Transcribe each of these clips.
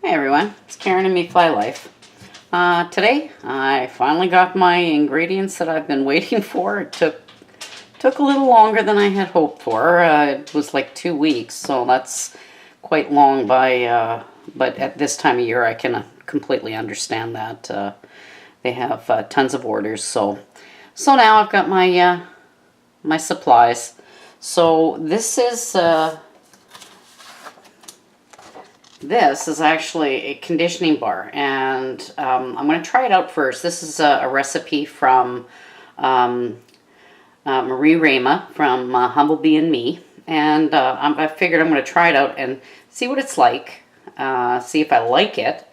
Hey everyone, it's Karen and Mayfly Life. Today I finally got my ingredients that I've been waiting for. It took a little longer than I had hoped for. It was like 2 weeks, so that's quite long but at this time of year I can completely understand that. They have tons of orders, so now I've got my my supplies. So this is actually a conditioning bar, and I'm going to try it out first. This is a recipe from Marie Rama from Humblebee and Me, and I figured I'm going to try it out and see what it's like, see if I like it,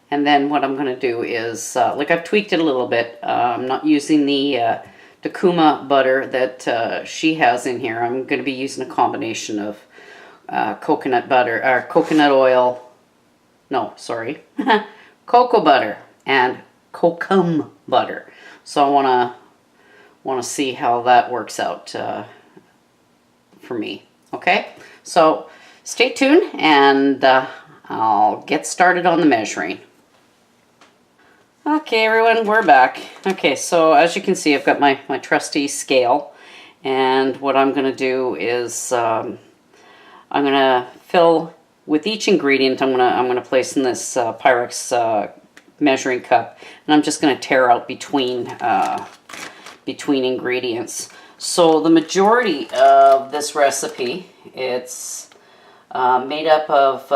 and then what I'm going to do is, like I've tweaked it a little bit. I'm not using the Dakuma butter that she has in here. I'm going to be using a combination of coconut butter, or coconut oil, no, sorry, cocoa butter and kokum butter. So I want to see how that works out for me. Okay, so stay tuned, and I'll get started on the measuring. Okay, everyone, we're back. Okay, so as you can see, I've got my trusty scale, and what I'm going to do is I'm going to fill with each ingredient. I'm gonna place in this Pyrex measuring cup, and I'm just going to tear out between ingredients. So the majority of this recipe, it's made up of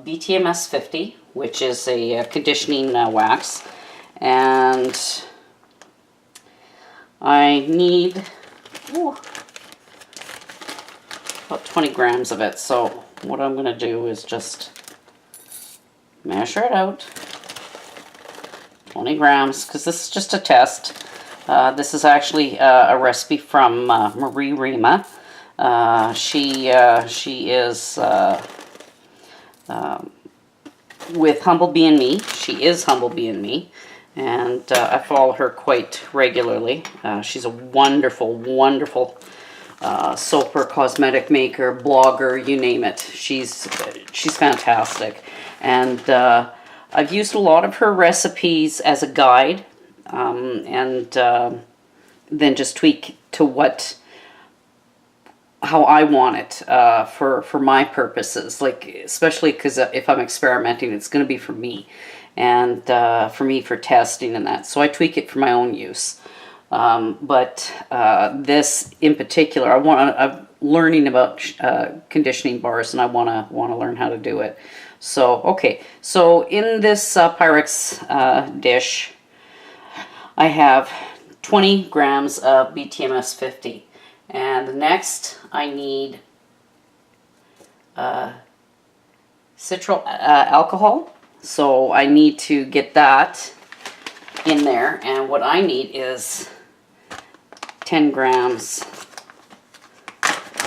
BTMS 50, which is a conditioning wax, and I need about 20 grams of it. So what I'm going to do is just measure it out. 20 grams, because this is just a test. This is actually a recipe from Marie Rama. She is with Humblebee and Me. She is Humblebee and Me, and I follow her quite regularly. She's a wonderful soaper, cosmetic maker, blogger, you name it. She's fantastic, and I've used a lot of her recipes as a guide, and then just tweak to how I want it for my purposes. Like, especially because if I'm experimenting, it's going to be for me, and for testing and that. So I tweak it for my own use. But this in particular, I'm learning about conditioning bars, and I want to learn how to do it. So okay, so in this Pyrex dish, I have 20 grams of BTMS 50, and next I need citral alcohol. So I need to get that in there, and what I need is 10 grams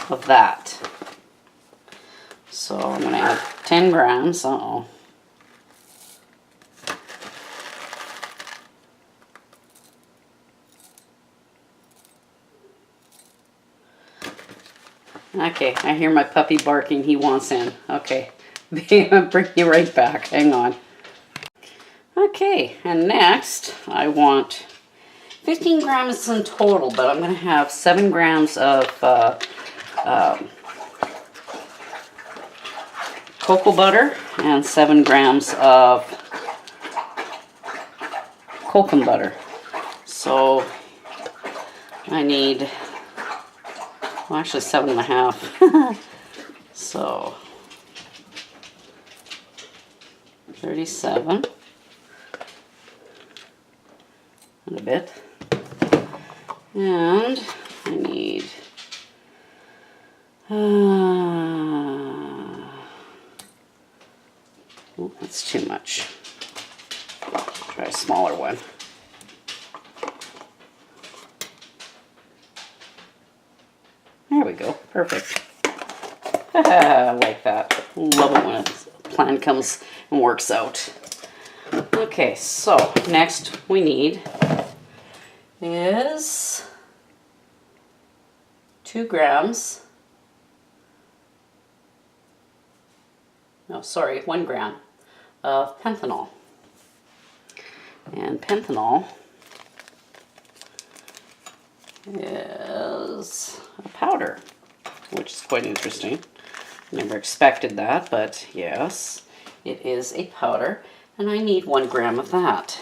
of that. So I'm going to add 10 grams. Uh-oh. Okay, I hear my puppy barking. He wants in. Okay, I'll bring you right back. Hang on. Okay, and next I want 15 grams in total, but I'm going to have 7 grams of cocoa butter and 7 grams of kokum butter. So I need, well, actually 7.5. So 37 and a bit. And I need oh, that's too much. Try a smaller one. There we go. Perfect. I like that. Love it when a plan comes and works out. Okay, so next we need is 2 grams. No, sorry, 1 gram of panthenol. And panthenol is a powder, which is quite interesting. Never expected that, but yes, it is a powder, and I need 1 gram of that.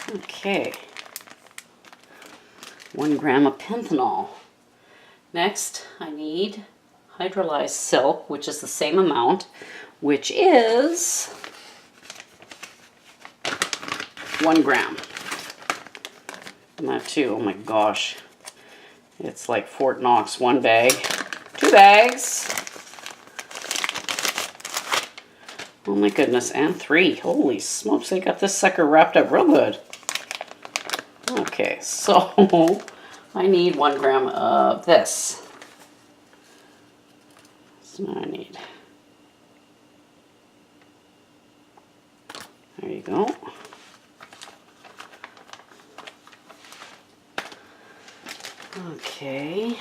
Okay, 1 gram of panthenol. Next, I need hydrolyzed silk, which is the same amount, which is 1 gram. And that too, oh my gosh, it's like Fort Knox, 1 bag, 2 bags. Oh my goodness, and 3. Holy smokes, they got this sucker wrapped up real good. Okay, so I need 1 gram of this. That's what I need. There you go. Okay.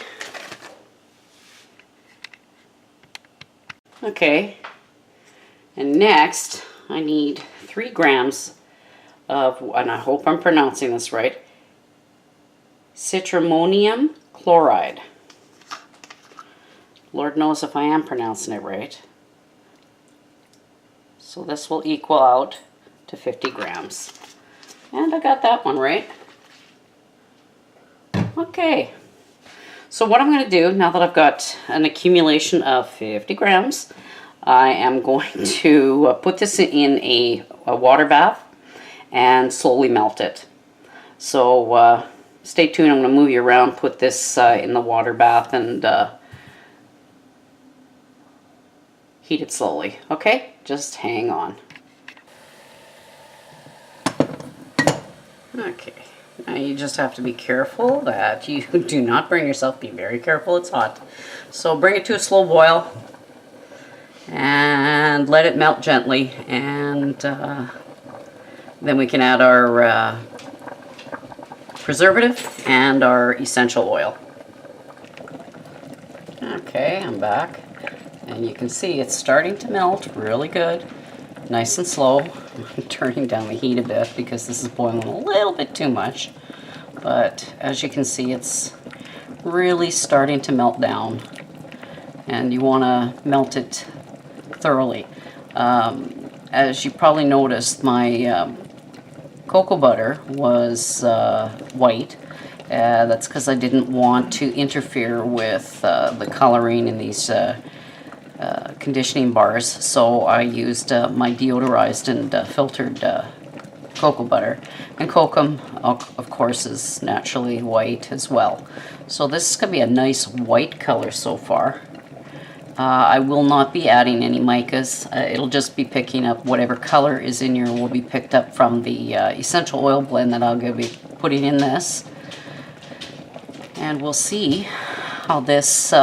Okay. And next, I need 3 grams of, and I hope I'm pronouncing this right, citramonium chloride. Lord knows if I am pronouncing it right. So this will equal out to 50 grams. And I got that one right. Okay. So what I'm going to do, now that I've got an accumulation of 50 grams, I am going to put this in a water bath and slowly melt it. So stay tuned, I'm going to move you around, put this in the water bath and heat it slowly. Okay, just hang on. Okay, now you just have to be careful that you do not burn yourself. Be very careful, it's hot. So bring it to a slow boil and let it melt gently, and then we can add our preservative and our essential oil. Okay, I'm back, and you can see it's starting to melt really good, nice and slow. I'm turning down the heat a bit because this is boiling a little bit too much, but as you can see, it's really starting to melt down, and you want to melt it thoroughly. As you probably noticed, my cocoa butter was white. That's because I didn't want to interfere with the coloring in these conditioning bars, so I used my deodorized and filtered cocoa butter. And kokum, of course, is naturally white as well. So this is going to be a nice white color so far. I will not be adding any micas. It'll just be picking up whatever color is in here will be picked up from the essential oil blend that I'll be putting in this. And we'll see how this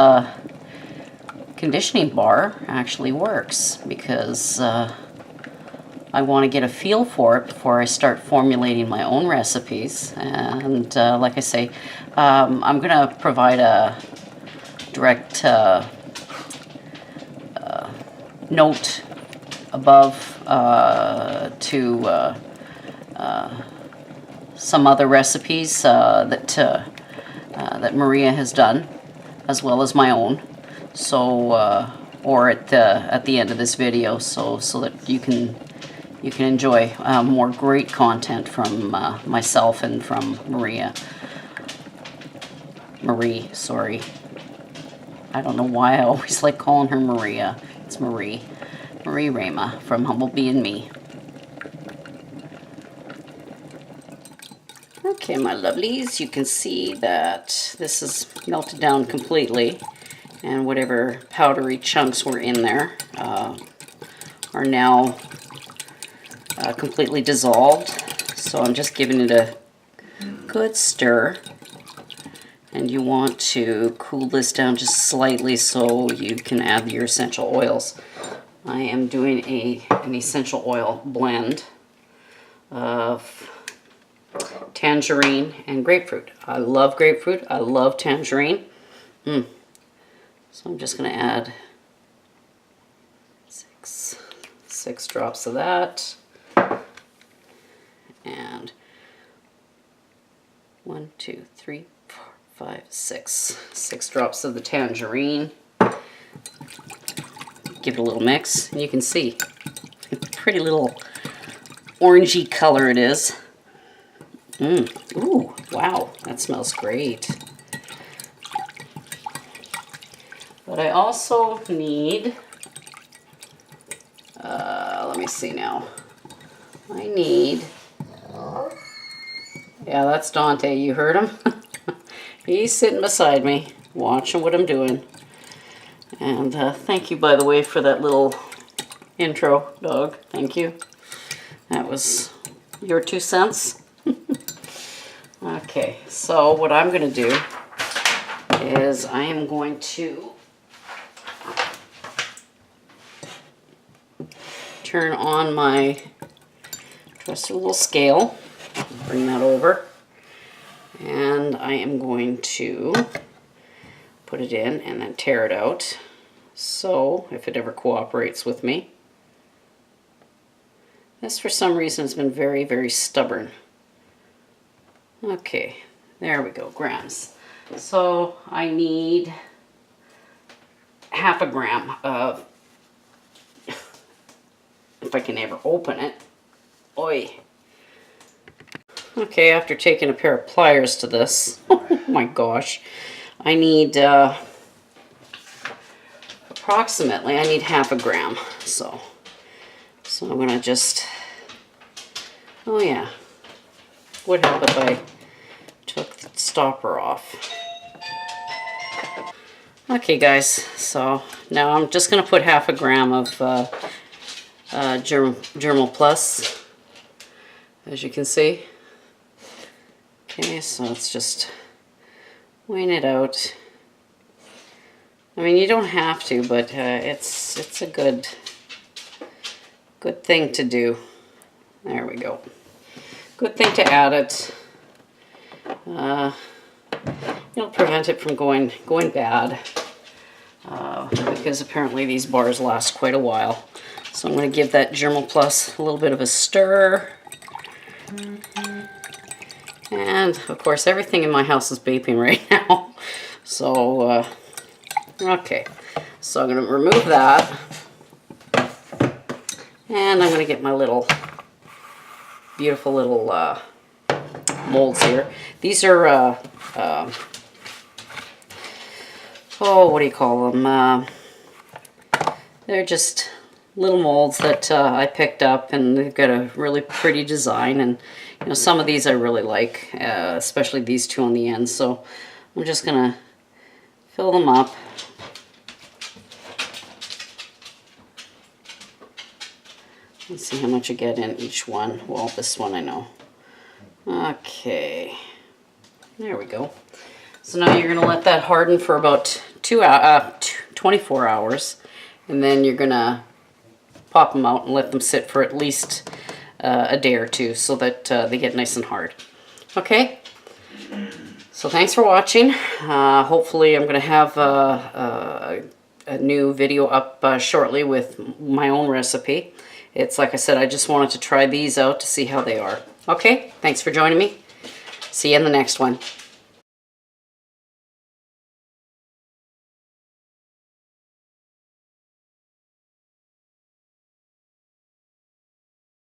conditioning bar actually works, because I want to get a feel for it before I start formulating my own recipes. And like I say, I'm going to provide a direct note above to some other recipes that Maria has done, as well as my own. So, or at the end of this video, so that you can enjoy more great content from myself and from Marie, sorry. I don't know why I always like calling her Maria. It's Marie Rama from Humble Bee and Me. Okay, my lovelies, you can see that this is melted down completely, and whatever powdery chunks were in there are now completely dissolved. So I'm just giving it a good stir. And you want to cool this down just slightly so you can add your essential oils. I am doing an essential oil blend of tangerine and grapefruit. I love grapefruit. I love tangerine. So I'm just going to add six drops of that. And 1, 2, 3, 4, 5, 6. 6 drops of the tangerine. Give it a little mix, and you can see pretty little orangey color it is. Ooh, wow, that smells great. But I also need, let me see now. I need, yeah, that's Dante, you heard him? He's sitting beside me, watching what I'm doing. And thank you, by the way, for that little intro, dog. Thank you. That was your 2 cents. Okay, so what I'm going to do is I am going to turn on my trusty little scale. Bring that over. And I am going to put it in and then tear it out. So if it ever cooperates with me. This for some reason has been very, very stubborn. Okay, there we go, grams. So I need half a gram of, if I can ever open it. Oi. Okay, after taking a pair of pliers to this, oh my gosh, I need approximately, I need half a gram. So I'm gonna just, oh yeah, would help if I took the stopper off. Okay guys, so now I'm just gonna put half a gram of Germal Plus, as you can see. Okay, so let's just weigh it out. I mean, you don't have to, but it's a good thing to do. There we go. Good thing to add it. It'll prevent it from going bad, because apparently these bars last quite a while. So I'm going to give that Germal Plus a little bit of a stir. And of course everything in my house is vaping right now. So okay, so I'm going to remove that. And I'm going to get my little beautiful little molds here. These are oh, what do you call them? They're just little molds that I picked up, and they've got a really pretty design, and you know, some of these I really like, especially these two on the end. So I'm just gonna fill them up. Let's see how much I get in each one. Well, this one I know. Okay, there we go. So now you're gonna let that harden for about 24 hours, and then you're gonna pop them out and let them sit for at least a day or two, so that they get nice and hard. Okay, so thanks for watching. Hopefully I'm going to have a new video up shortly with my own recipe. It's like I said, I just wanted to try these out to see how they are. Okay, thanks for joining me. See you in the next one.